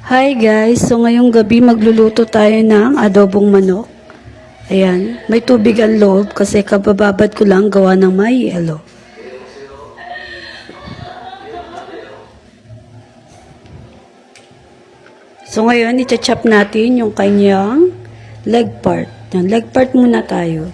Hi guys, so ngayong gabi magluluto tayo ng adobong manok. Ayan, may tubig ang loob kasi kabababad ko lang gawa ng may yelo. So ngayon, i-chop natin yung kanyang leg part. Yan, leg part muna tayo.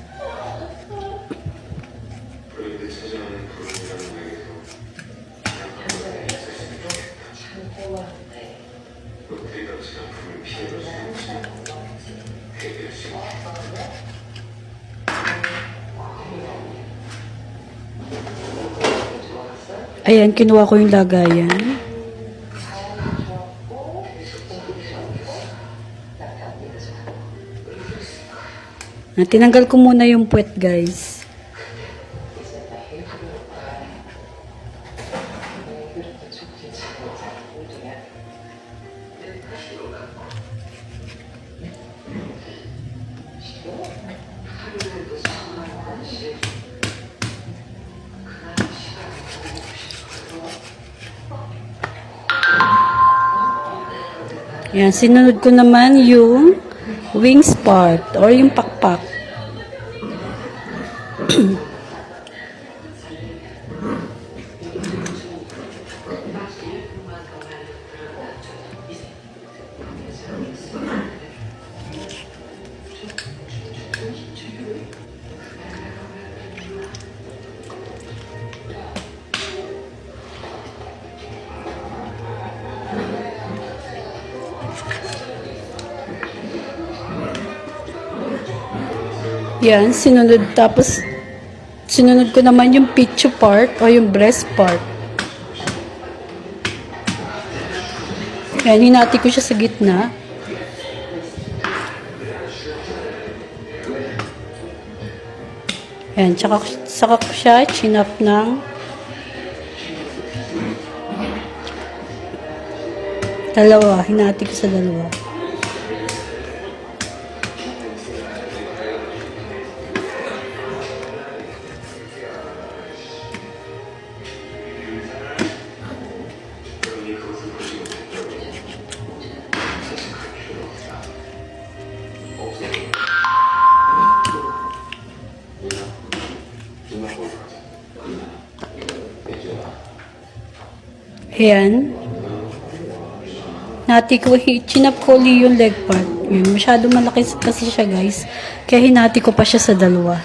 Ayan, kinuha ko yung lagayan. Tinanggal ko muna yung puwet, guys. Yan, sinunod ko naman yung wings part or yung pakpak. Yan, sinunod. Tapos, sinunod ko naman yung picho part o yung breast part. Yan, hinati ko siya sa gitna. Yan, saka ko siya chinap ng dalawa. Hinati ko sa dalawa. Ayan. Hinati ko, chinap ko yung leg part. Yun, masyado malaki kasi siya, guys. Kaya hinati ko pa siya sa dalawa.